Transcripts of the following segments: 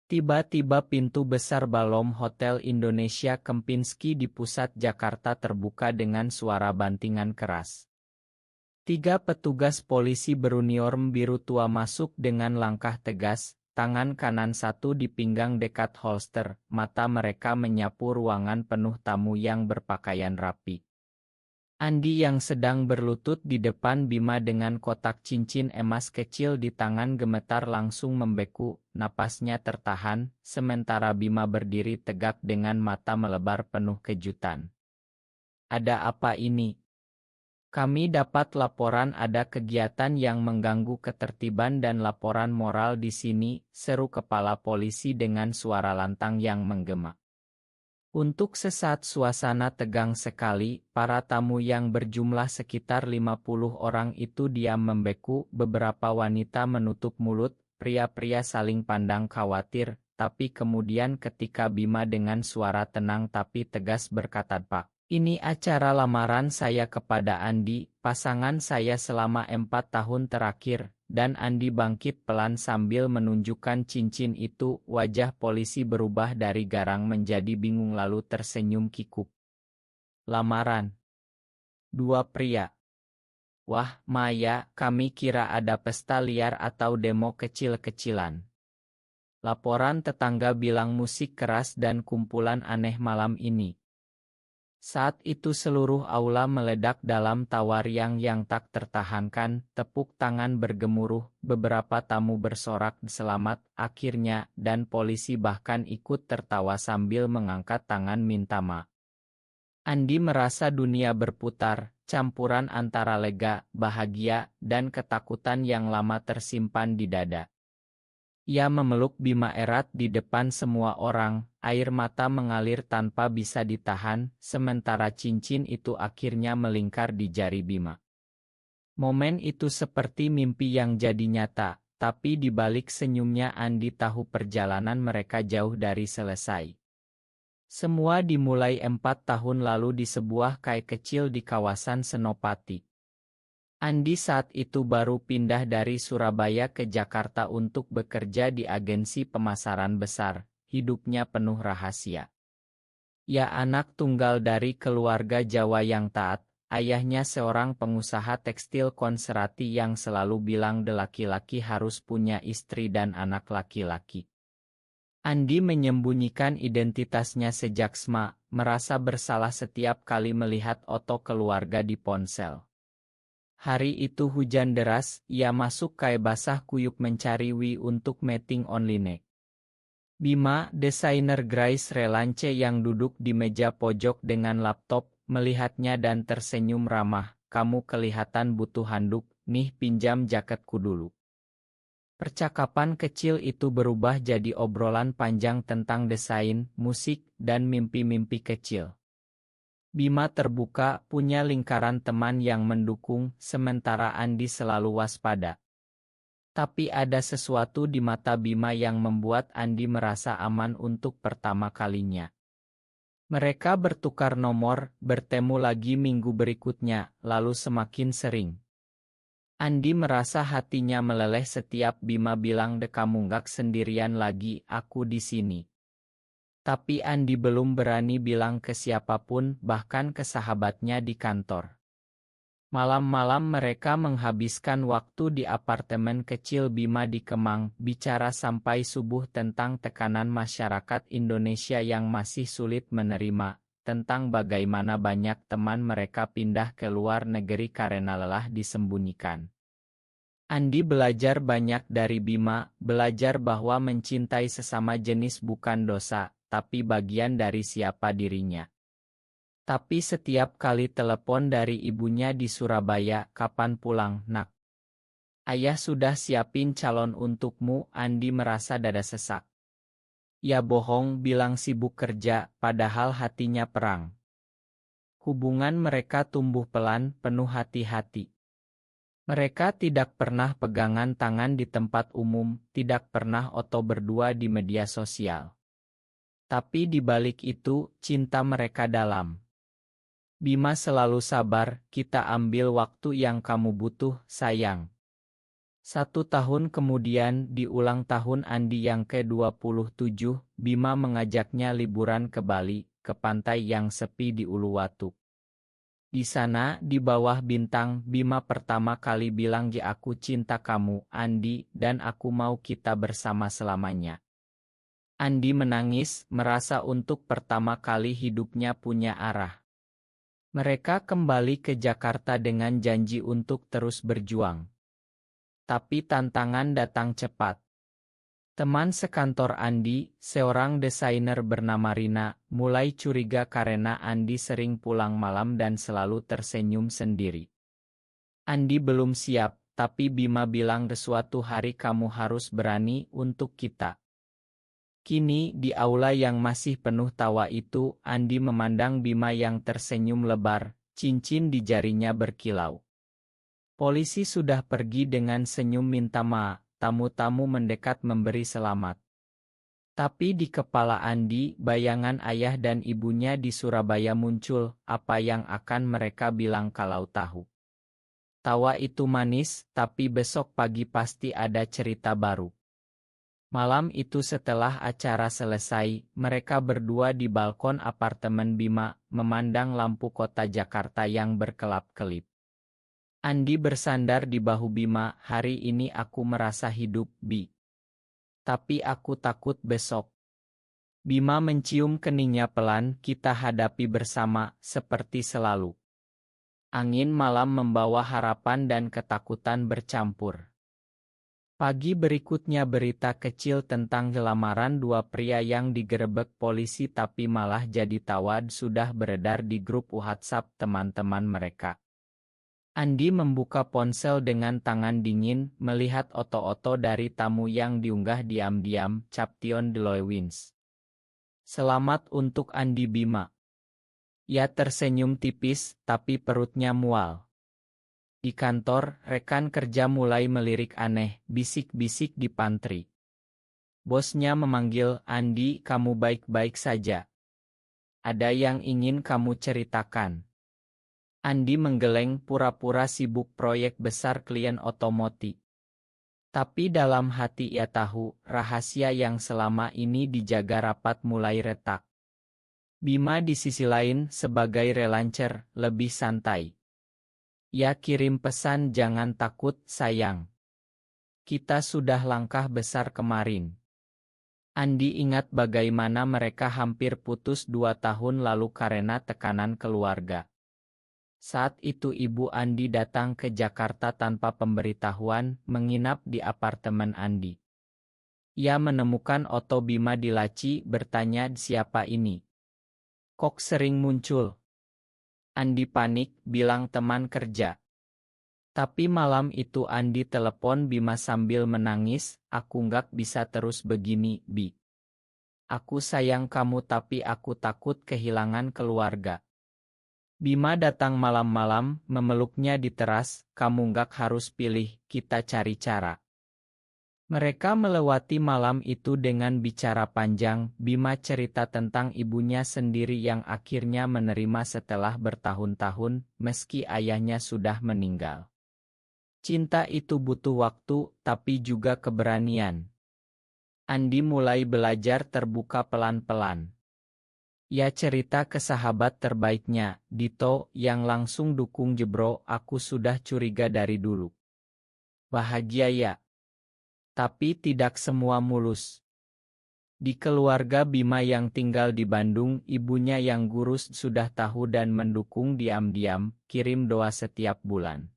Tiba-tiba pintu besar Balom Hotel Indonesia Kempinski di pusat Jakarta terbuka dengan suara bantingan keras. 3 petugas polisi beruniform biru tua masuk dengan langkah tegas, tangan kanan satu di pinggang dekat holster, mata mereka menyapu ruangan penuh tamu yang berpakaian rapi. Andi yang sedang berlutut di depan Bima dengan kotak cincin emas kecil di tangan gemetar langsung membeku, napasnya tertahan, sementara Bima berdiri tegak dengan mata melebar penuh kejutan. Ada apa ini? Kami dapat laporan ada kegiatan yang mengganggu ketertiban dan laporan moral di sini, seru kepala polisi dengan suara lantang yang menggema. Untuk sesaat suasana tegang sekali, para tamu yang berjumlah sekitar 50 orang itu diam membeku, beberapa wanita menutup mulut, pria-pria saling pandang khawatir, tapi kemudian ketika Bima dengan suara tenang tapi tegas berkata, "Pak, ini acara lamaran saya kepada Andi, pasangan saya selama 4 tahun terakhir." Dan Andi bangkit pelan sambil menunjukkan cincin itu, wajah polisi berubah dari garang menjadi bingung lalu tersenyum kikuk. Lamaran. 2 pria. Wah, Maya, kami kira ada pesta liar atau demo kecil-kecilan. Laporan tetangga bilang musik keras dan kumpulan aneh malam ini. Saat itu seluruh aula meledak dalam tawa riang yang tak tertahankan, tepuk tangan bergemuruh, beberapa tamu bersorak selamat akhirnya, dan polisi bahkan ikut tertawa sambil mengangkat tangan minta maaf. Andi merasa dunia berputar, campuran antara lega, bahagia, dan ketakutan yang lama tersimpan di dada. Ia memeluk Bima erat di depan semua orang, air mata mengalir tanpa bisa ditahan, sementara cincin itu akhirnya melingkar di jari Bima. Momen itu seperti mimpi yang jadi nyata, tapi di balik senyumnya Andi tahu perjalanan mereka jauh dari selesai. Semua dimulai 4 tahun lalu di sebuah kai kecil di kawasan Senopati. Andi saat itu baru pindah dari Surabaya ke Jakarta untuk bekerja di agensi pemasaran besar, hidupnya penuh rahasia. Ia anak tunggal dari keluarga Jawa yang taat, ayahnya seorang pengusaha tekstil konserati yang selalu bilang laki-laki harus punya istri dan anak laki-laki. Andi menyembunyikan identitasnya sejak SMA, merasa bersalah setiap kali melihat foto keluarga di ponsel. Hari itu hujan deras, ia masuk kai basah kuyup mencari Wi untuk meeting online. Bima, desainer Grace Relance yang duduk di meja pojok dengan laptop, melihatnya dan tersenyum ramah, "Kamu kelihatan butuh handuk, nih pinjam jaketku dulu." Percakapan kecil itu berubah jadi obrolan panjang tentang desain, musik, dan mimpi-mimpi kecil. Bima terbuka, punya lingkaran teman yang mendukung, sementara Andi selalu waspada. Tapi ada sesuatu di mata Bima yang membuat Andi merasa aman untuk pertama kalinya. Mereka bertukar nomor, bertemu lagi minggu berikutnya, lalu semakin sering. Andi merasa hatinya meleleh setiap Bima bilang, "Kamu gak sendirian lagi, aku di sini." Tapi Andi belum berani bilang ke siapapun, bahkan ke sahabatnya di kantor. Malam-malam mereka menghabiskan waktu di apartemen kecil Bima di Kemang, bicara sampai subuh tentang tekanan masyarakat Indonesia yang masih sulit menerima, tentang bagaimana banyak teman mereka pindah ke luar negeri karena lelah disembunyikan. Andi belajar banyak dari Bima, belajar bahwa mencintai sesama jenis bukan dosa, tapi bagian dari siapa dirinya. Tapi setiap kali telepon dari ibunya di Surabaya, "Kapan pulang, Nak? Ayah sudah siapin calon untukmu." Andi merasa dada sesak. Ya bohong, bilang sibuk kerja, padahal hatinya perang. Hubungan mereka tumbuh pelan, penuh hati-hati. Mereka tidak pernah pegangan tangan di tempat umum, tidak pernah foto berdua di media sosial. Tapi di balik itu, cinta mereka dalam. Bima selalu sabar, "Kita ambil waktu yang kamu butuh, sayang." 1 tahun kemudian, di ulang tahun Andi yang ke-27, Bima mengajaknya liburan ke Bali, ke pantai yang sepi di Uluwatu. Di sana, di bawah bintang, Bima pertama kali bilang, "Ya, aku cinta kamu, Andi, dan aku mau kita bersama selamanya." Andi menangis, merasa untuk pertama kali hidupnya punya arah. Mereka kembali ke Jakarta dengan janji untuk terus berjuang. Tapi tantangan datang cepat. Teman sekantor Andi, seorang desainer bernama Rina, mulai curiga karena Andi sering pulang malam dan selalu tersenyum sendiri. Andi belum siap, tapi Bima bilang, "Suatu hari kamu harus berani untuk kita." Kini, di aula yang masih penuh tawa itu, Andi memandang Bima yang tersenyum lebar, cincin di jarinya berkilau. Polisi sudah pergi dengan senyum minta maaf, tamu-tamu mendekat memberi selamat. Tapi di kepala Andi, bayangan ayah dan ibunya di Surabaya muncul, apa yang akan mereka bilang kalau tahu. Tawa itu manis, tapi besok pagi pasti ada cerita baru. Malam itu setelah acara selesai, mereka berdua di balkon apartemen Bima, memandang lampu kota Jakarta yang berkelap-kelip. Andi bersandar di bahu Bima, "Hari ini aku merasa hidup, Bi. Tapi aku takut besok." Bima mencium keningnya pelan, "Kita hadapi bersama, seperti selalu." Angin malam membawa harapan dan ketakutan bercampur. Pagi berikutnya berita kecil tentang lamaran dua pria yang digerebek polisi tapi malah jadi tawa sudah beredar di grup WhatsApp teman-teman mereka. Andi membuka ponsel dengan tangan dingin, melihat oto-oto dari tamu yang diunggah diam-diam, Caption Deloiwins. "Selamat untuk Andi Bima." Ia tersenyum tipis, tapi perutnya mual. Di kantor, rekan kerja mulai melirik aneh, bisik-bisik di pantry. Bosnya memanggil, "Andi, kamu baik-baik saja? Ada yang ingin kamu ceritakan?" Andi menggeleng, pura-pura sibuk proyek besar klien otomotif. Tapi dalam hati ia tahu, rahasia yang selama ini dijaga rapat mulai retak. Bima di sisi lain, sebagai relancer, lebih santai. Ia kirim pesan, "Jangan takut, sayang. Kita sudah langkah besar kemarin." Andi ingat bagaimana mereka hampir putus 2 tahun lalu karena tekanan keluarga. Saat itu ibu Andi datang ke Jakarta tanpa pemberitahuan, menginap di apartemen Andi. Ia menemukan Oto Bima di laci, bertanya, "Siapa ini? Kok sering muncul?" Andi panik, bilang teman kerja. Tapi malam itu Andi telepon Bima sambil menangis, "Aku nggak bisa terus begini, Bi. Aku sayang kamu tapi aku takut kehilangan keluarga." Bima datang malam-malam, memeluknya di teras, "Kamu nggak harus pilih, kita cari cara." Mereka melewati malam itu dengan bicara panjang. Bima cerita tentang ibunya sendiri yang akhirnya menerima setelah bertahun-tahun, meski ayahnya sudah meninggal. Cinta itu butuh waktu, tapi juga keberanian. Andi mulai belajar terbuka pelan-pelan. Ia cerita ke sahabat terbaiknya, Dito, yang langsung dukung. "Jebro, aku sudah curiga dari dulu." Bahagia ya. Tapi tidak semua mulus. Di keluarga Bima yang tinggal di Bandung, ibunya yang gurus sudah tahu dan mendukung diam-diam, kirim doa setiap bulan.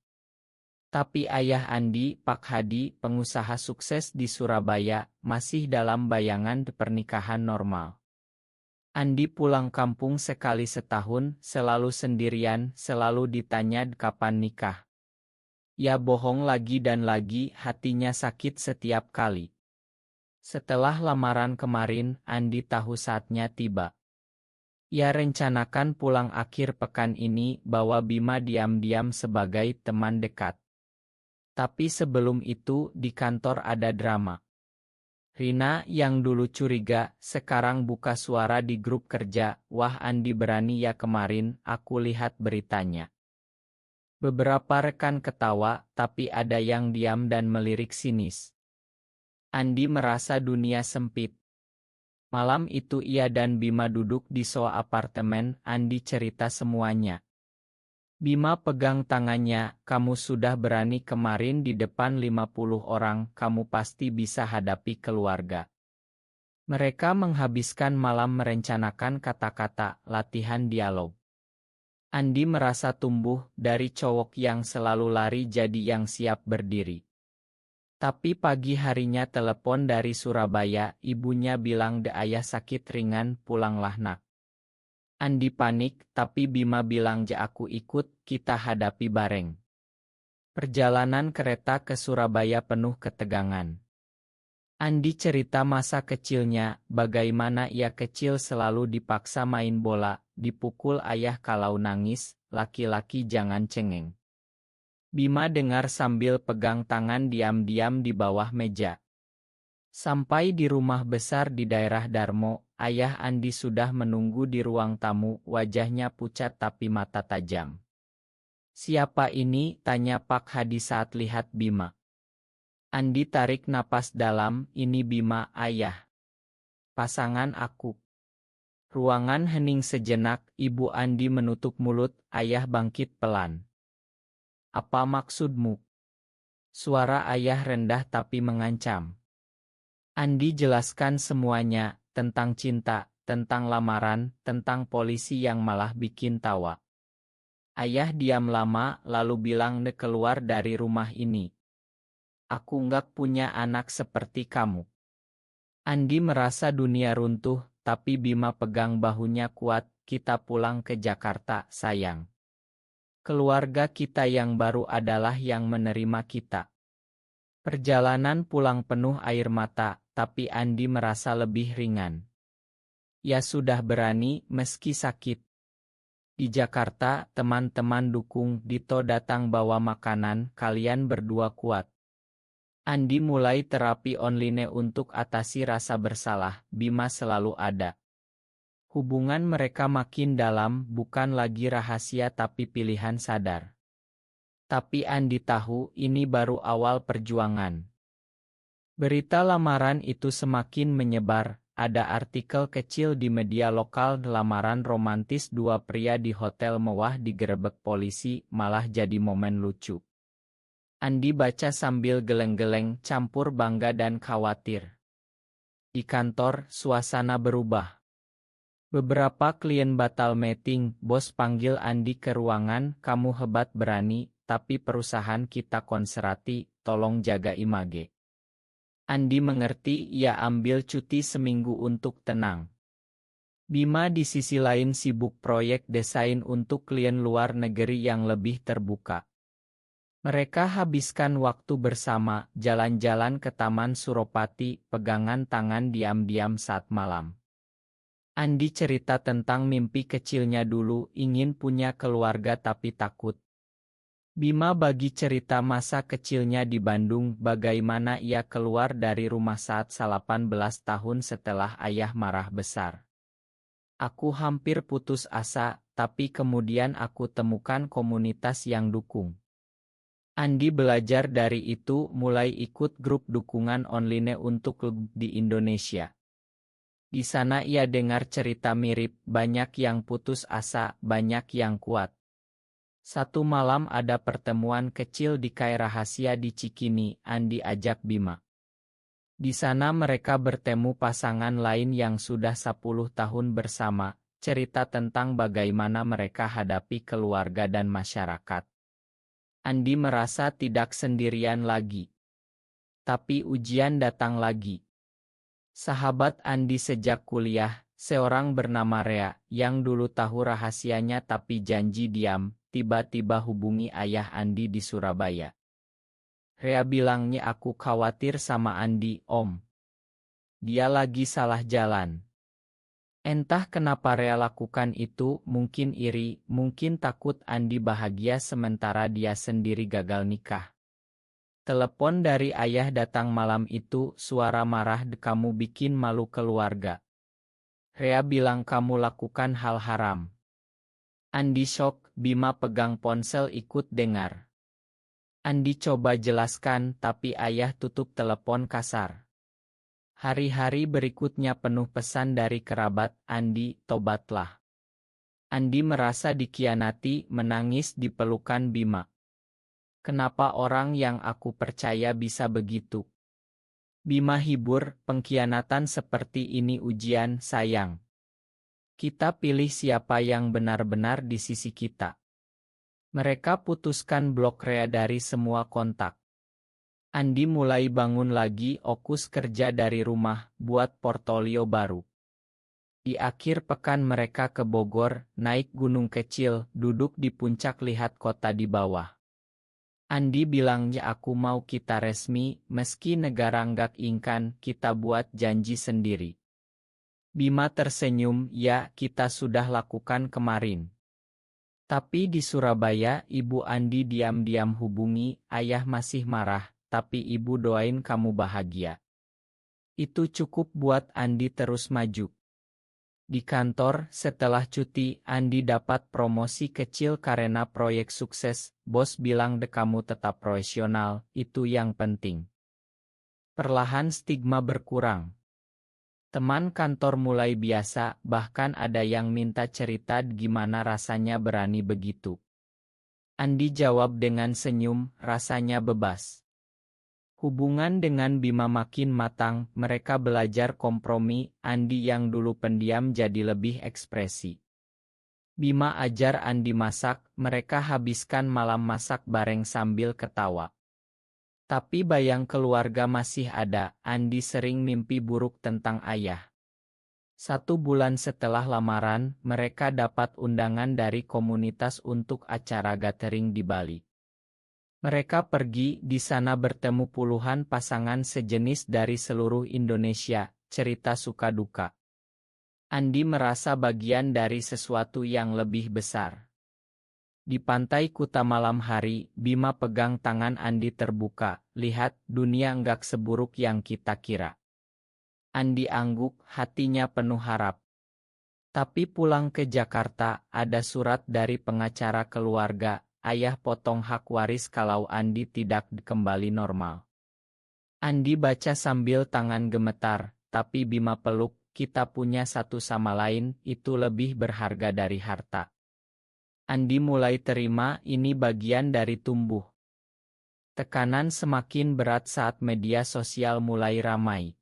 Tapi ayah Andi, Pak Hadi, pengusaha sukses di Surabaya, masih dalam bayangan pernikahan normal. Andi pulang kampung sekali setahun, selalu sendirian, selalu ditanya kapan nikah. Ia bohong lagi dan lagi, hatinya sakit setiap kali. Setelah lamaran kemarin, Andi tahu saatnya tiba. Ia rencanakan pulang akhir pekan ini, bawa Bima diam-diam sebagai teman dekat. Tapi sebelum itu, di kantor ada drama. Rina yang dulu curiga, sekarang buka suara di grup kerja, "Wah, Andi berani ya kemarin, aku lihat beritanya." Beberapa rekan ketawa, tapi ada yang diam dan melirik sinis. Andi merasa dunia sempit. Malam itu ia dan Bima duduk di sofa apartemen. Andi cerita semuanya. Bima pegang tangannya, kamu sudah berani kemarin di depan 50 orang, kamu pasti bisa hadapi keluarga. Mereka menghabiskan malam merencanakan kata-kata, latihan dialog. Andi merasa tumbuh dari cowok yang selalu lari jadi yang siap berdiri. Tapi pagi harinya telepon dari Surabaya, ibunya bilang de ayah sakit ringan, pulanglah nak. Andi panik, tapi Bima bilang ja aku ikut, kita hadapi bareng. Perjalanan kereta ke Surabaya penuh ketegangan. Andi cerita masa kecilnya, bagaimana ia kecil selalu dipaksa main bola, dipukul ayah kalau nangis, laki-laki jangan cengeng. Bima dengar sambil pegang tangan diam-diam di bawah meja. Sampai di rumah besar di daerah Darmo, ayah Andi sudah menunggu di ruang tamu, wajahnya pucat tapi mata tajam. Siapa ini? Tanya Pak Hadi saat lihat Bima. Andi tarik napas dalam, ini Bima, ayah. Pasangan aku. Ruangan hening sejenak, ibu Andi menutup mulut, ayah bangkit pelan. Apa maksudmu? Suara ayah rendah tapi mengancam. Andi jelaskan semuanya, tentang cinta, tentang lamaran, tentang polisi yang malah bikin tawa. Ayah diam lama, lalu bilang ne keluar dari rumah ini. Aku nggak punya anak seperti kamu. Andi merasa dunia runtuh, tapi Bima pegang bahunya kuat, kita pulang ke Jakarta, sayang. Keluarga kita yang baru adalah yang menerima kita. Perjalanan pulang penuh air mata, tapi Andi merasa lebih ringan. Ya sudah berani, meski sakit. Di Jakarta, teman-teman dukung, Dito datang bawa makanan, kalian berdua kuat. Andi mulai terapi online untuk atasi rasa bersalah, Bima selalu ada. Hubungan mereka makin dalam, bukan lagi rahasia tapi pilihan sadar. Tapi Andi tahu, ini baru awal perjuangan. Berita lamaran itu semakin menyebar, ada artikel kecil di media lokal lamaran romantis dua pria di hotel mewah digerebek polisi, malah jadi momen lucu. Andi baca sambil geleng-geleng, campur bangga dan khawatir. Di kantor, suasana berubah. Beberapa klien batal meeting, bos panggil Andi ke ruangan, kamu hebat berani, tapi perusahaan kita konserati, tolong jaga image. Andi mengerti, ia ambil cuti seminggu untuk tenang. Bima di sisi lain sibuk proyek desain untuk klien luar negeri yang lebih terbuka. Mereka habiskan waktu bersama, jalan-jalan ke Taman Suropati, pegangan tangan diam-diam saat malam. Andi cerita tentang mimpi kecilnya dulu, ingin punya keluarga tapi takut. Bima bagi cerita masa kecilnya di Bandung, bagaimana ia keluar dari rumah saat 18 tahun setelah ayah marah besar. Aku hampir putus asa, tapi kemudian aku temukan komunitas yang dukung. Andi belajar dari itu, mulai ikut grup dukungan online untuk klub di Indonesia. Di sana ia dengar cerita mirip, banyak yang putus asa, banyak yang kuat. Satu malam ada pertemuan kecil di kai rahasia di Cikini, Andi ajak Bima. Di sana mereka bertemu pasangan lain yang sudah 10 tahun bersama, cerita tentang bagaimana mereka hadapi keluarga dan masyarakat. Andi merasa tidak sendirian lagi. Tapi ujian datang lagi. Sahabat Andi sejak kuliah, seorang bernama Rea, yang dulu tahu rahasianya tapi janji diam, tiba-tiba hubungi ayah Andi di Surabaya. Rea bilangnya aku khawatir sama Andi, Om. Dia lagi salah jalan. Entah kenapa Rea lakukan itu, mungkin iri, mungkin takut Andi bahagia sementara dia sendiri gagal nikah. Telepon dari ayah datang malam itu, suara marah, kamu bikin malu keluarga. Rea bilang kamu lakukan hal haram. Andi shock, Bima pegang ponsel ikut dengar. Andi coba jelaskan tapi ayah tutup telepon kasar. Hari-hari berikutnya penuh pesan dari kerabat, Andi, tobatlah. Andi merasa dikhianati, menangis di pelukan Bima. Kenapa orang yang aku percaya bisa begitu? Bima hibur, pengkhianatan seperti ini ujian, sayang. Kita pilih siapa yang benar-benar di sisi kita. Mereka putuskan blok Rea dari semua kontak. Andi mulai bangun lagi, fokus kerja dari rumah, buat portfolio baru. Di akhir pekan mereka ke Bogor, naik gunung kecil, duduk di puncak lihat kota di bawah. Andi bilang ya aku mau kita resmi, meski negara nggak ingkan, kita buat janji sendiri. Bima tersenyum, ya kita sudah lakukan kemarin. Tapi di Surabaya, Ibu Andi diam-diam hubungi, ayah masih marah, tapi ibu doain kamu bahagia. Itu cukup buat Andi terus maju. Di kantor, setelah cuti, Andi dapat promosi kecil karena proyek sukses. Bos bilang deh kamu tetap profesional, itu yang penting. Perlahan stigma berkurang. Teman kantor mulai biasa, bahkan ada yang minta cerita gimana rasanya berani begitu. Andi jawab dengan senyum, rasanya bebas. Hubungan dengan Bima makin matang, mereka belajar kompromi, Andi yang dulu pendiam jadi lebih ekspresi. Bima ajar Andi masak, mereka habiskan malam masak bareng sambil ketawa. Tapi bayang keluarga masih ada, Andi sering mimpi buruk tentang ayah. 1 bulan setelah lamaran, mereka dapat undangan dari komunitas untuk acara gathering di Bali. Mereka pergi, di sana bertemu puluhan pasangan sejenis dari seluruh Indonesia, cerita suka duka. Andi merasa bagian dari sesuatu yang lebih besar. Di pantai Kuta malam hari, Bima pegang tangan Andi terbuka, lihat, dunia nggak seburuk yang kita kira. Andi angguk, hatinya penuh harap. Tapi pulang ke Jakarta, ada surat dari pengacara keluarga. Ayah potong hak waris kalau Andi tidak kembali normal. Andi baca sambil tangan gemetar, tapi Bima peluk, kita punya satu sama lain, itu lebih berharga dari harta. Andi mulai terima, ini bagian dari tumbuh. Tekanan semakin berat saat media sosial mulai ramai.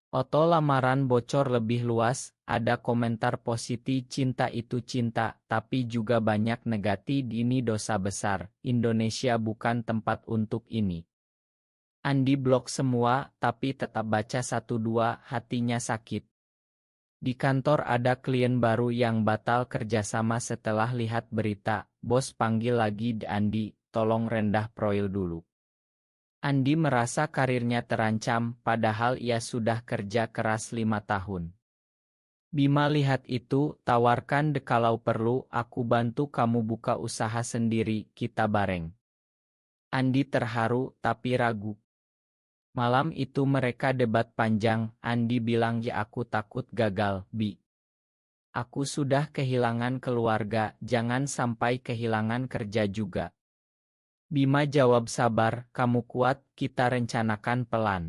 Foto lamaran bocor lebih luas, ada komentar positif cinta itu cinta, tapi juga banyak negatif ini dosa besar, Indonesia bukan tempat untuk ini. Andi blok semua, tapi tetap baca 1-2, hatinya sakit. Di kantor ada klien baru yang batal kerjasama setelah lihat berita, bos panggil lagi Andi, tolong rendah proil dulu. Andi merasa karirnya terancam, padahal ia sudah kerja keras 5 tahun. Bima lihat itu, tawarkan deh kalau perlu, aku bantu kamu buka usaha sendiri, kita bareng. Andi terharu, tapi ragu. Malam itu mereka debat panjang, Andi bilang ya aku takut gagal, Bi. Aku sudah kehilangan keluarga, jangan sampai kehilangan kerja juga. Bima jawab sabar, kamu kuat, kita rencanakan pelan.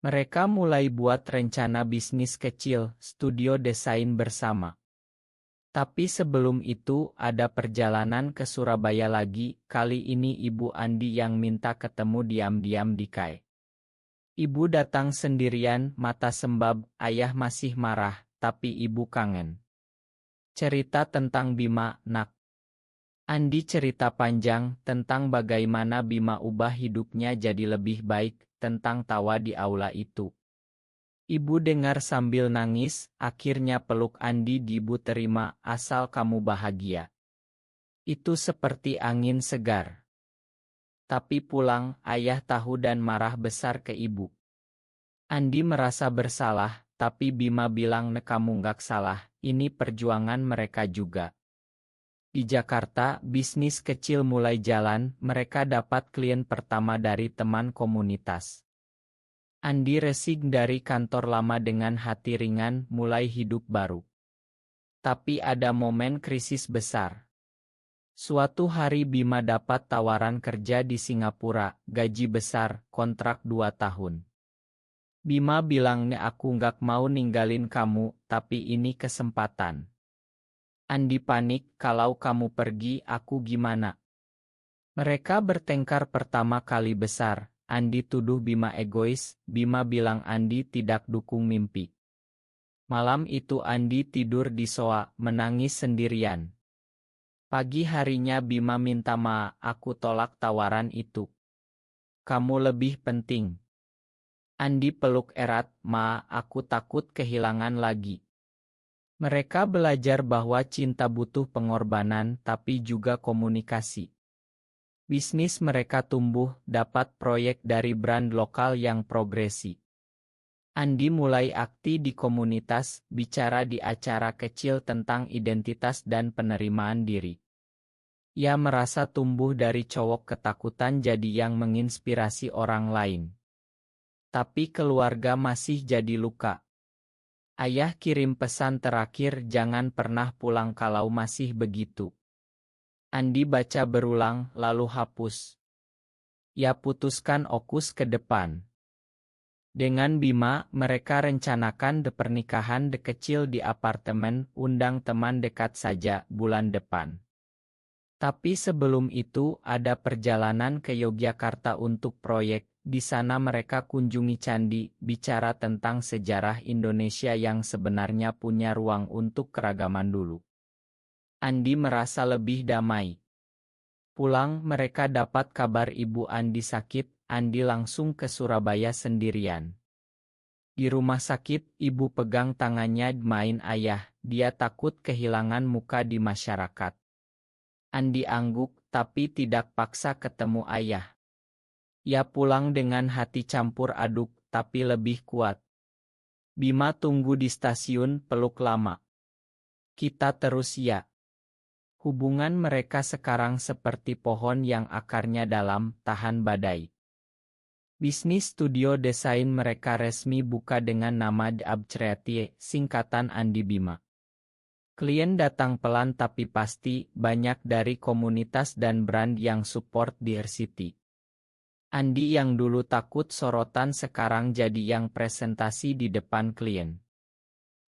Mereka mulai buat rencana bisnis kecil, studio desain bersama. Tapi sebelum itu, ada perjalanan ke Surabaya lagi, kali ini Ibu Andi yang minta ketemu diam-diam di KAI. Ibu datang sendirian, mata sembab, ayah masih marah, tapi ibu kangen. Cerita tentang Bima, nak. Andi cerita panjang tentang bagaimana Bima ubah hidupnya jadi lebih baik, tentang tawa di aula itu. Ibu dengar sambil nangis, akhirnya peluk Andi Ibu terima, asal kamu bahagia. Itu seperti angin segar. Tapi pulang, ayah tahu dan marah besar ke ibu. Andi merasa bersalah, tapi Bima bilang kamu nggak salah, ini perjuangan mereka juga. Di Jakarta, bisnis kecil mulai jalan, mereka dapat klien pertama dari teman komunitas. Andi resign dari kantor lama dengan hati ringan, mulai hidup baru. Tapi ada momen krisis besar. Suatu hari Bima dapat tawaran kerja di Singapura, gaji besar, kontrak 2 tahun. Bima bilang aku nggak mau ninggalin kamu, tapi ini kesempatan. Andi panik, kalau kamu pergi aku gimana? Mereka bertengkar pertama kali besar. Andi tuduh Bima egois, Bima bilang Andi tidak dukung mimpi. Malam itu Andi tidur di sofa, menangis sendirian. Pagi harinya Bima minta maaf, aku tolak tawaran itu. Kamu lebih penting. Andi peluk erat, Ma, aku takut kehilangan lagi. Mereka belajar bahwa cinta butuh pengorbanan tapi juga komunikasi. Bisnis mereka tumbuh, dapat proyek dari brand lokal yang progresi. Andi mulai aktif di komunitas, bicara di acara kecil tentang identitas dan penerimaan diri. Ia merasa tumbuh dari cowok ketakutan jadi yang menginspirasi orang lain. Tapi keluarga masih jadi luka. Ayah kirim pesan terakhir, jangan pernah pulang kalau masih begitu. Andi baca berulang, lalu hapus. Ia putuskan fokus ke depan. Dengan Bima, mereka rencanakan pernikahan kecil di apartemen, undang teman dekat saja bulan depan. Tapi sebelum itu ada perjalanan ke Yogyakarta untuk proyek. Di sana mereka kunjungi candi, bicara tentang sejarah Indonesia yang sebenarnya punya ruang untuk keragaman dulu. Andi merasa lebih damai. Pulang mereka dapat kabar ibu Andi sakit, Andi langsung ke Surabaya sendirian. Di rumah sakit, ibu pegang tangannya main ayah, dia takut kehilangan muka di masyarakat. Andi angguk, tapi tidak paksa ketemu ayah. Ia pulang dengan hati campur aduk, tapi lebih kuat. Bima tunggu di stasiun, peluk lama. Kita terus ya. Hubungan mereka sekarang seperti pohon yang akarnya dalam, tahan badai. Bisnis studio desain mereka resmi buka dengan nama The Abcreatie, singkatan Andi Bima. Klien datang pelan tapi pasti, banyak dari komunitas dan brand yang support di RCT. Andi yang dulu takut sorotan sekarang jadi yang presentasi di depan klien.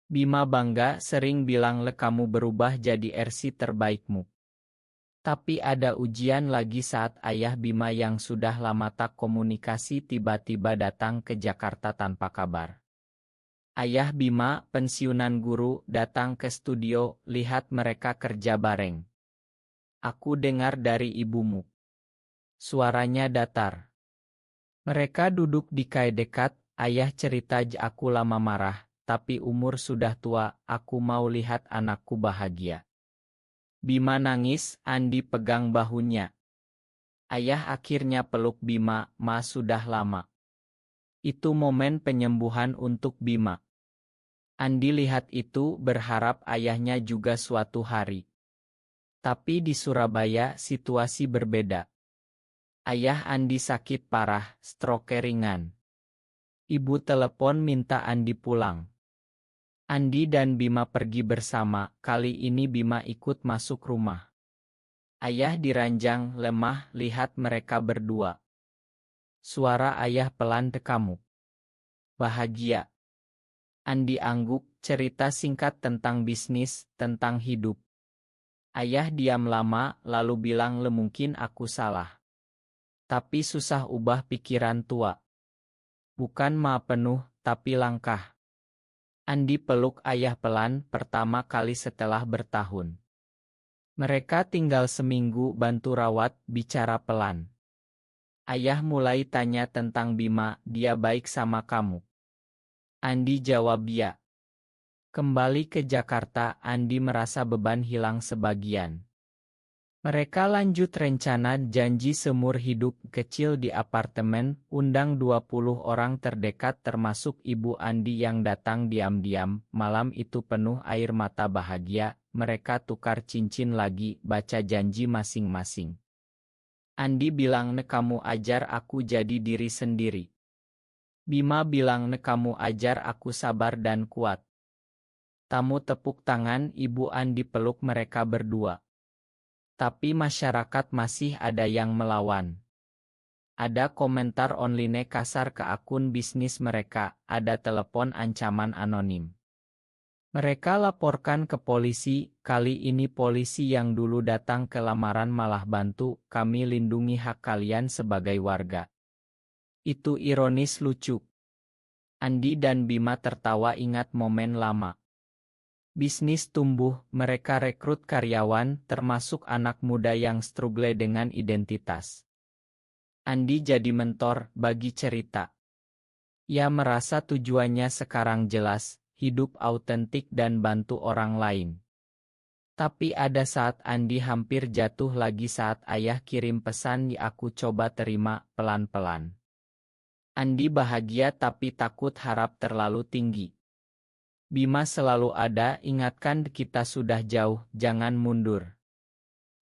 Bima bangga, sering bilang kamu berubah jadi RC terbaikmu. Tapi ada ujian lagi saat ayah Bima yang sudah lama tak komunikasi tiba-tiba datang ke Jakarta tanpa kabar. Ayah Bima, pensiunan guru, datang ke studio, lihat mereka kerja bareng. Aku dengar dari ibumu. Suaranya datar. Mereka duduk di kai dekat, ayah cerita aku lama marah, tapi umur sudah tua, aku mau lihat anakku bahagia. Bima nangis, Andi pegang bahunya. Ayah akhirnya peluk Bima, Ma sudah lama. Itu momen penyembuhan untuk Bima. Andi lihat itu, berharap ayahnya juga suatu hari. Tapi di Surabaya situasi berbeda. Ayah Andi sakit parah, stroke ringan. Ibu telepon minta Andi pulang. Andi dan Bima pergi bersama, kali ini Bima ikut masuk rumah. Ayah diranjang, lemah, lihat mereka berdua. Suara ayah pelan ke kamu. Bahagia. Andi angguk, cerita singkat tentang bisnis, tentang hidup. Ayah diam lama, lalu bilang mungkin aku salah. Tapi susah ubah pikiran tua. Bukan ma penuh, tapi langkah. Andi peluk ayah pelan, pertama kali setelah bertahun. Mereka tinggal seminggu, bantu rawat, bicara pelan. Ayah mulai tanya tentang Bima, dia baik sama kamu. Andi jawab ya. Kembali ke Jakarta, Andi merasa beban hilang sebagian. Mereka lanjut rencana janji seumur hidup kecil di apartemen, undang 20 orang terdekat termasuk ibu Andi yang datang diam-diam, malam itu penuh air mata bahagia, mereka tukar cincin lagi, baca janji masing-masing. Andi bilang kamu ajar aku jadi diri sendiri. Bima bilang kamu ajar aku sabar dan kuat. Tamu tepuk tangan, ibu Andi peluk mereka berdua. Tapi masyarakat masih ada yang melawan. Ada komentar online kasar ke akun bisnis mereka, ada telepon ancaman anonim. Mereka laporkan ke polisi, kali ini polisi yang dulu datang ke lamaran malah bantu, kami lindungi hak kalian sebagai warga. Itu ironis lucu. Andi dan Bima tertawa ingat momen lama. Bisnis tumbuh, mereka rekrut karyawan, termasuk anak muda yang struggle dengan identitas. Andi jadi mentor, bagi cerita. Ia merasa tujuannya sekarang jelas, hidup autentik dan bantu orang lain. Tapi ada saat Andi hampir jatuh lagi saat ayah kirim pesan yang aku coba terima, pelan-pelan. Andi bahagia tapi takut harap terlalu tinggi. Bima selalu ada, ingatkan kita sudah jauh, jangan mundur.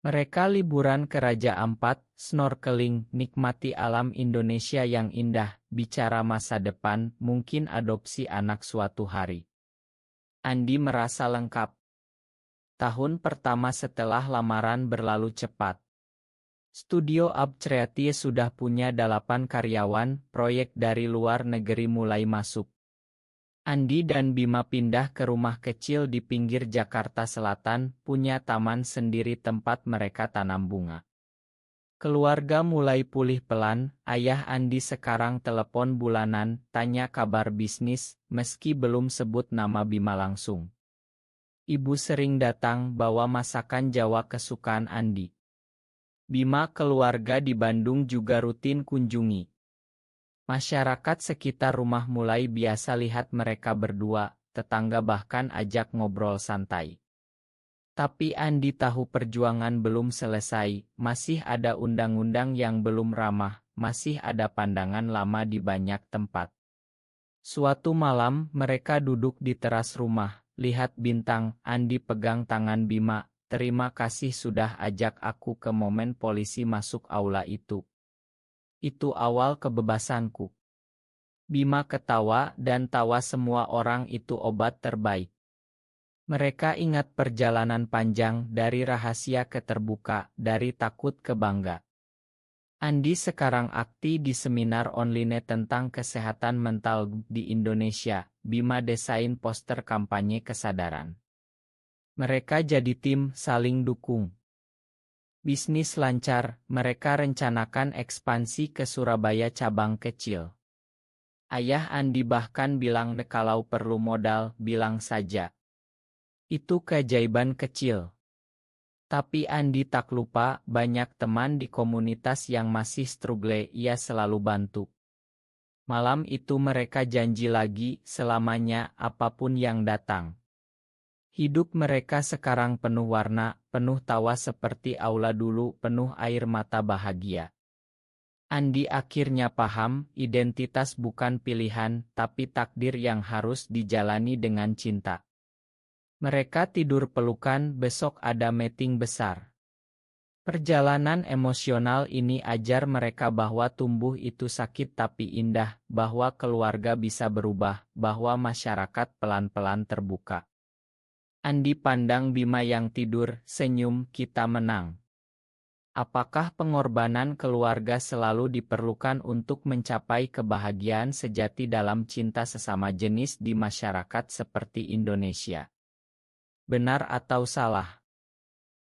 Mereka liburan ke Raja Ampat, snorkeling, nikmati alam Indonesia yang indah, bicara masa depan, mungkin adopsi anak suatu hari. Andi merasa lengkap. Tahun pertama setelah lamaran berlalu cepat. Studio Abcreatie sudah punya 8 karyawan, proyek dari luar negeri mulai masuk. Andi dan Bima pindah ke rumah kecil di pinggir Jakarta Selatan, punya taman sendiri tempat mereka tanam bunga. Keluarga mulai pulih pelan, ayah Andi sekarang telepon bulanan, tanya kabar bisnis, meski belum sebut nama Bima langsung. Ibu sering datang bawa masakan Jawa kesukaan Andi. Bima keluarga di Bandung juga rutin kunjungi. Masyarakat sekitar rumah mulai biasa lihat mereka berdua, tetangga bahkan ajak ngobrol santai. Tapi Andi tahu perjuangan belum selesai, masih ada undang-undang yang belum ramah, masih ada pandangan lama di banyak tempat. Suatu malam, mereka duduk di teras rumah, lihat bintang, Andi pegang tangan Bima, terima kasih sudah ajak aku ke momen polisi masuk aula itu. Itu awal kebebasanku. Bima ketawa dan tawa semua orang itu obat terbaik. Mereka ingat perjalanan panjang dari rahasia ke terbuka, dari takut ke bangga. Andi sekarang aktif di seminar online tentang kesehatan mental di Indonesia. Bima desain poster kampanye kesadaran. Mereka jadi tim, saling dukung. Bisnis lancar, mereka rencanakan ekspansi ke Surabaya cabang kecil. Ayah Andi bahkan bilang kalau perlu modal, bilang saja. Itu keajaiban kecil. Tapi Andi tak lupa, banyak teman di komunitas yang masih struggle, ia selalu bantu. Malam itu mereka janji lagi, selamanya, apapun yang datang. Hidup mereka sekarang penuh warna, penuh tawa seperti aula dulu, penuh air mata bahagia. Andi akhirnya paham, identitas bukan pilihan, tapi takdir yang harus dijalani dengan cinta. Mereka tidur pelukan, besok ada meeting besar. Perjalanan emosional ini ajar mereka bahwa tumbuh itu sakit tapi indah, bahwa keluarga bisa berubah, bahwa masyarakat pelan-pelan terbuka. Andi pandang Bima yang tidur, senyum, kita menang. Apakah pengorbanan keluarga selalu diperlukan untuk mencapai kebahagiaan sejati dalam cinta sesama jenis di masyarakat seperti Indonesia? Benar atau salah?